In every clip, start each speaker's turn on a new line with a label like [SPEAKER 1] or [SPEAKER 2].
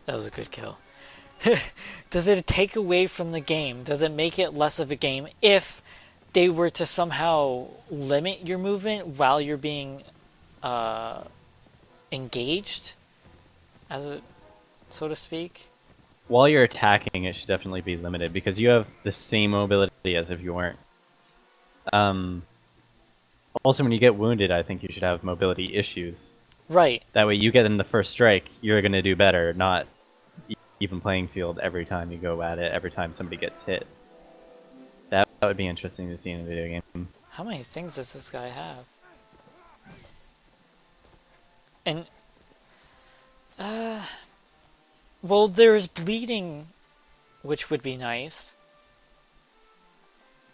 [SPEAKER 1] That was a good kill. Does it take away from the game? Does it make it less of a game if they were to somehow limit your movement while you're being engaged, as a so to speak?
[SPEAKER 2] While you're attacking, it should definitely be limited because you have the same mobility as if you weren't. Um, Also, when you get wounded, I think you should have mobility issues.
[SPEAKER 1] Right.
[SPEAKER 2] That way, you get in the first strike, you're gonna do better, not even playing field every time you go at it, every time somebody gets hit. That would be interesting to see in a video game.
[SPEAKER 1] How many things does this guy have? And well, there's bleeding, which would be nice.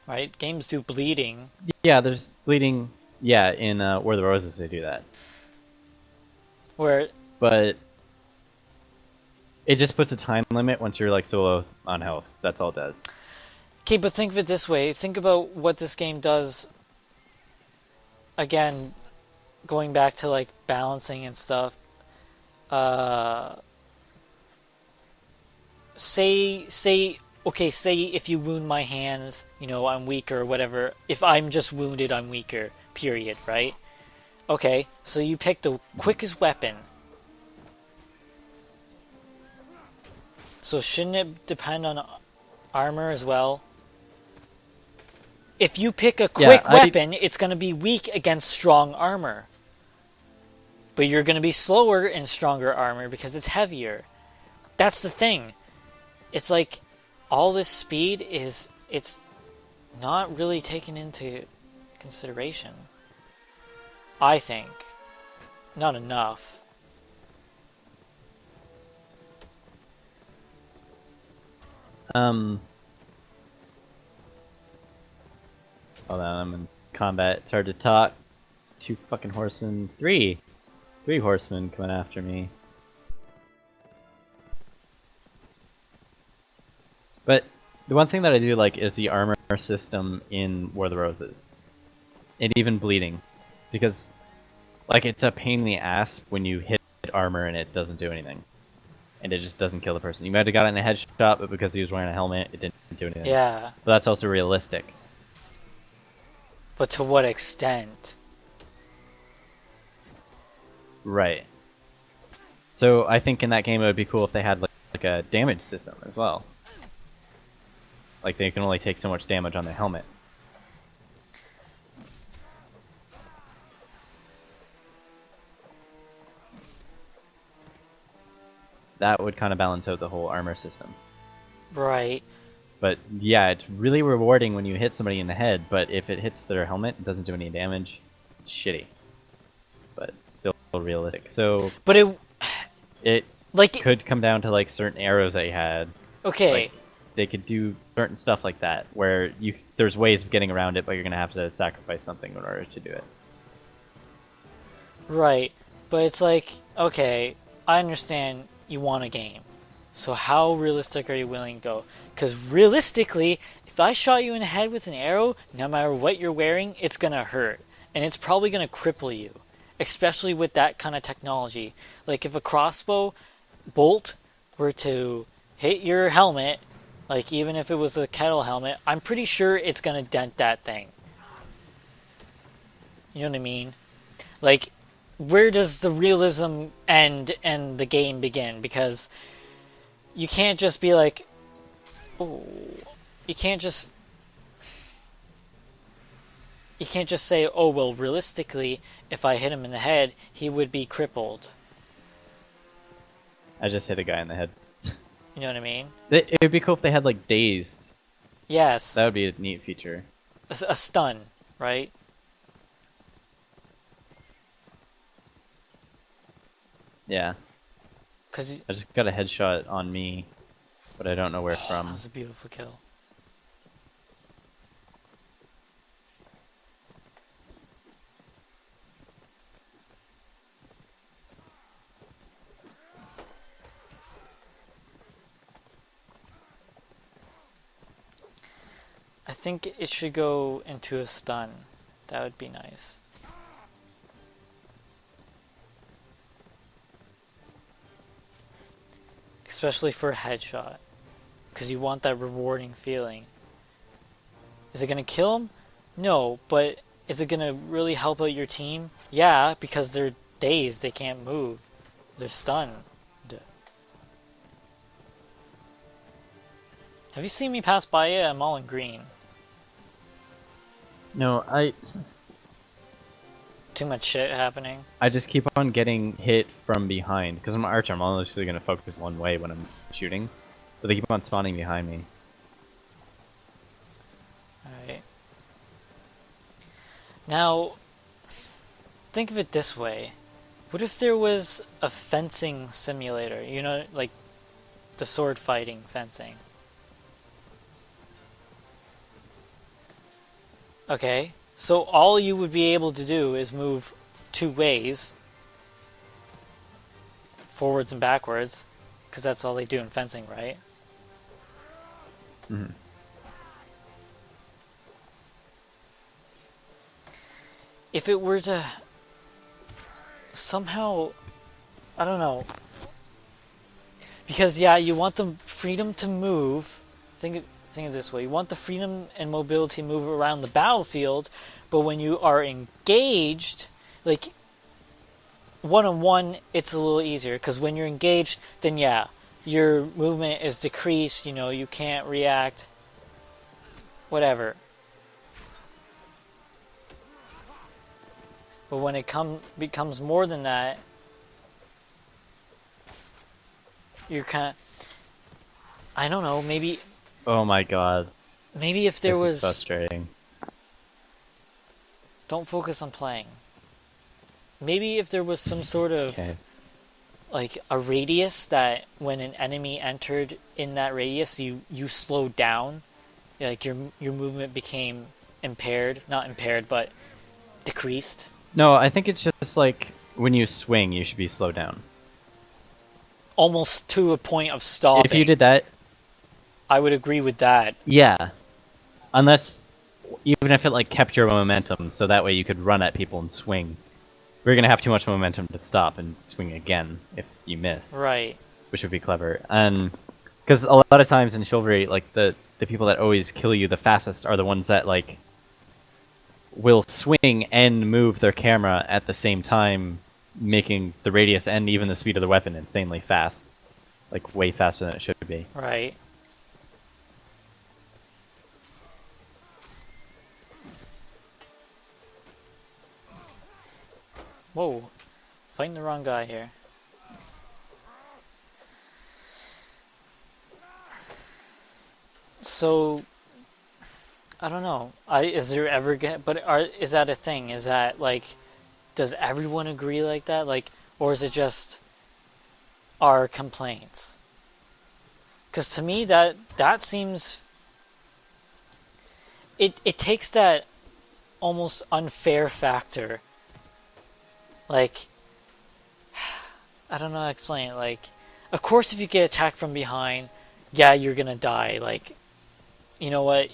[SPEAKER 1] Right? Games do bleeding.
[SPEAKER 2] Yeah, there's bleeding. Yeah, in War of the Roses they do that.
[SPEAKER 1] Where...
[SPEAKER 2] But it just puts a time limit once you're like so low on health. That's all it does.
[SPEAKER 1] Okay, but think of it this way. Think about what this game does. Again, going back to like balancing and stuff. Say if you wound my hands, you know, I'm weaker or whatever. If I'm just wounded, I'm weaker. Period, right? Okay, so you pick the quickest weapon. So shouldn't it depend on armor as well? If you pick a quick weapon, it's going to be weak against strong armor. But you're going to be slower in stronger armor because it's heavier. That's the thing. It's like all this speed it's not really taken into consideration. I think. Not enough.
[SPEAKER 2] Hold on, I'm in combat. It's hard to talk. 2 fucking horsemen. 3 horsemen coming after me. But the one thing that I do like is the armor system in War of the Roses. And even bleeding. Because, like, it's a pain in the ass when you hit armor and it doesn't do anything. And it just doesn't kill the person. You might have got it in a headshot, but because he was wearing a helmet, it didn't do anything.
[SPEAKER 1] Yeah.
[SPEAKER 2] But that's also realistic.
[SPEAKER 1] But to what extent?
[SPEAKER 2] Right. So I think in that game it would be cool if they had like a damage system as well. Like they can only take so much damage on their helmet. That would kind of balance out the whole armor system.
[SPEAKER 1] Right.
[SPEAKER 2] But yeah, it's really rewarding when you hit somebody in the head, but if it hits their helmet and doesn't do any damage, it's shitty. But still realistic. So
[SPEAKER 1] but
[SPEAKER 2] it
[SPEAKER 1] like
[SPEAKER 2] could come down to like certain arrows that you had.
[SPEAKER 1] Okay.
[SPEAKER 2] Like, they could do certain stuff like that, where there's ways of getting around it, but you're gonna have to sacrifice something in order to do it.
[SPEAKER 1] Right. But it's like, okay, I understand you want a game. So how realistic are you willing to go? Because realistically, if I shot you in the head with an arrow, no matter what you're wearing, it's going to hurt. And it's probably going to cripple you. Especially with that kind of technology. Like if a crossbow bolt were to hit your helmet, like even if it was a kettle helmet, I'm pretty sure it's going to dent that thing. You know what I mean? Like, where does the realism end and the game begin? Because you can't just be like, oh, you can't just say, oh, well, realistically, if I hit him in the head, he would be crippled.
[SPEAKER 2] I just hit a guy in the head.
[SPEAKER 1] You know what I mean?
[SPEAKER 2] It would be cool if they had like dazed.
[SPEAKER 1] Yes.
[SPEAKER 2] That would be a neat feature.
[SPEAKER 1] A stun, right?
[SPEAKER 2] Yeah.
[SPEAKER 1] Cause
[SPEAKER 2] I just got a headshot on me, but I don't know where from.
[SPEAKER 1] That was a beautiful kill. I think it should go into a stun. That would be nice. especially for a headshot, because you want that rewarding feeling. Is it gonna kill him? No, but is it gonna really help out your team? Yeah, because they're dazed, they can't move, they're stunned. Have you seen me pass by it? I'm all in green.
[SPEAKER 2] No,
[SPEAKER 1] Too much shit happening.
[SPEAKER 2] I just keep on getting hit from behind because I'm an archer. I'm honestly gonna focus one way when I'm shooting, but they keep on spawning behind me.
[SPEAKER 1] Alright. Now, think of it this way. What if there was a fencing simulator? You know, like the sword fighting fencing. Okay, so all you would be able to do is move 2 ways, forwards and backwards, because that's all they do in fencing, right?
[SPEAKER 2] Mm-hmm.
[SPEAKER 1] If it were to somehow, I don't know, because yeah, you want the freedom to move. Think of this way: you want the freedom and mobility to move around the battlefield, but when you are engaged, like one-on-one, it's a little easier because when you're engaged, then yeah, your movement is decreased. You know, you can't react. Whatever. But when it becomes more than that, you're kind of, I don't know, maybe.
[SPEAKER 2] Oh my god.
[SPEAKER 1] Maybe if there
[SPEAKER 2] This
[SPEAKER 1] was.
[SPEAKER 2] is frustrating.
[SPEAKER 1] Don't focus on playing. Maybe if there was some sort of like a radius that when an enemy entered in that radius, you slowed down, like your movement became impaired, not impaired, but decreased.
[SPEAKER 2] No, I think it's just like when you swing, you should be slowed down.
[SPEAKER 1] Almost to a point of stopping.
[SPEAKER 2] If you did that,
[SPEAKER 1] I would agree with that.
[SPEAKER 2] yeah. Unless, even if it like kept your momentum, so that way you could run at people and swing. We're gonna have too much momentum to stop and swing again if you miss.
[SPEAKER 1] Right.
[SPEAKER 2] Which would be clever. And because a lot of times in Chivalry, like the people that always kill you the fastest are the ones that like will swing and move their camera at the same time, making the radius and even the speed of the weapon insanely fast. Like way faster than it should be.
[SPEAKER 1] Right. Whoa. Fighting the wrong guy here. So, I don't know. Is there ever is that a thing? Is that like, does everyone agree like that? Like, or is it just our complaints? Because to me, that seems. It takes that almost unfair factor. Like, I don't know how to explain it. Like, of course, if you get attacked from behind, yeah, you're gonna die. Like, you know what?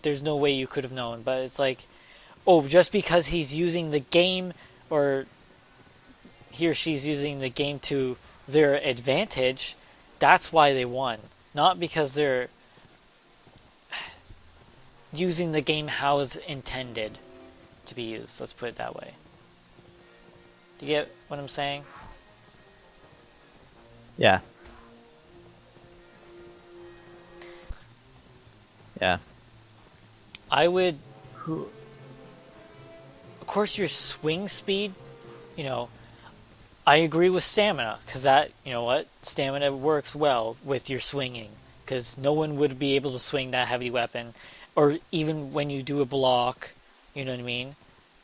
[SPEAKER 1] There's no way you could have known. But it's like, oh, just because he's using the game, or he or she's using the game to their advantage, that's why they won. Not because they're using the game how it's intended to be used. Let's put it that way. Do you get what I'm saying?
[SPEAKER 2] Yeah. Yeah.
[SPEAKER 1] I would. Of course, your swing speed, you know, I agree with stamina, because that, you know what, stamina works well with your swinging, because no one would be able to swing that heavy weapon, or even when you do a block, you know what I mean?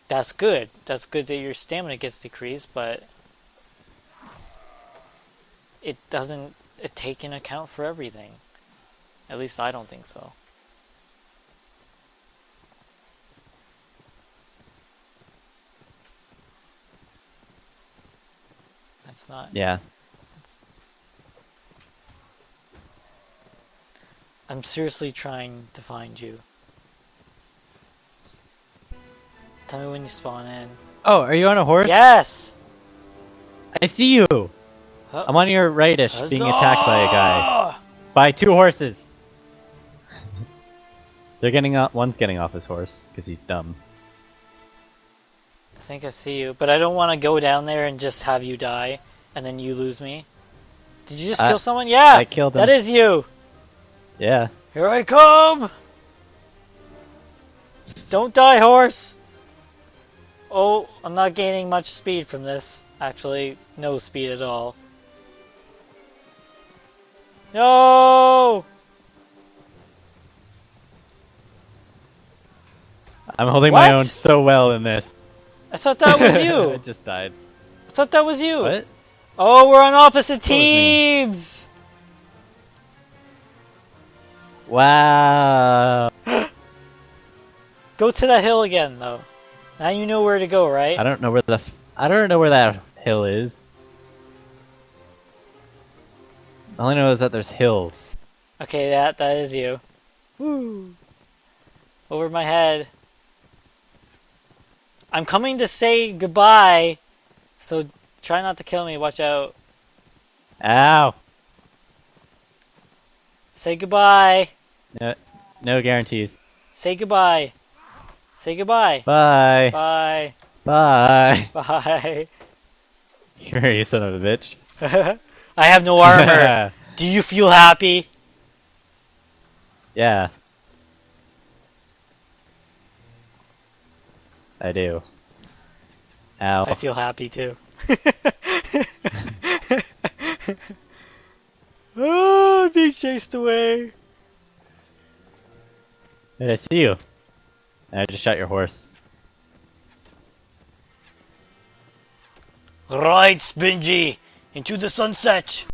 [SPEAKER 1] That's good. That's good that your stamina gets decreased, but it doesn't take into account for everything. At least I don't think so. That's not.
[SPEAKER 2] Yeah.
[SPEAKER 1] I'm seriously trying to find you. Tell me when you spawn in.
[SPEAKER 2] Oh, are you on a horse?
[SPEAKER 1] Yes!
[SPEAKER 2] I see you! I'm on your rightish, being attacked by a guy. By 2 horses! They're getting off. One's getting off his horse, because he's dumb.
[SPEAKER 1] I think I see you, but I don't want to go down there and just have you die, and then you lose me. Did you just kill someone? Yeah!
[SPEAKER 2] I killed him.
[SPEAKER 1] That is you!
[SPEAKER 2] Yeah.
[SPEAKER 1] Here I come! Don't die, horse! Oh, I'm not gaining much speed from this. Actually, no speed at all. No!
[SPEAKER 2] I'm holding
[SPEAKER 1] What?
[SPEAKER 2] my own so well in this.
[SPEAKER 1] I thought that was
[SPEAKER 2] I
[SPEAKER 1] you!
[SPEAKER 2] just died.
[SPEAKER 1] I thought that was you!
[SPEAKER 2] What?
[SPEAKER 1] Oh, we're on opposite
[SPEAKER 2] That was me.
[SPEAKER 1] teams!
[SPEAKER 2] Wow.
[SPEAKER 1] Go to that hill again, though. Now you know where to go, right?
[SPEAKER 2] I don't know where that hill is. All I know is that there's hills.
[SPEAKER 1] Okay, that is you. Woo! Over my head. I'm coming to say goodbye, so try not to kill me. Watch out.
[SPEAKER 2] Ow.
[SPEAKER 1] Say goodbye.
[SPEAKER 2] No guarantees.
[SPEAKER 1] Say goodbye. Say goodbye.
[SPEAKER 2] Bye.
[SPEAKER 1] Bye.
[SPEAKER 2] Bye.
[SPEAKER 1] Bye.
[SPEAKER 2] You son of a bitch.
[SPEAKER 1] I have no armor. Do you feel happy?
[SPEAKER 2] Yeah. I do. Ow.
[SPEAKER 1] I feel happy too. Oh, I'm being chased away.
[SPEAKER 2] Hey, I see you. I just shot your horse.
[SPEAKER 1] Right, Spingy, into the sunset.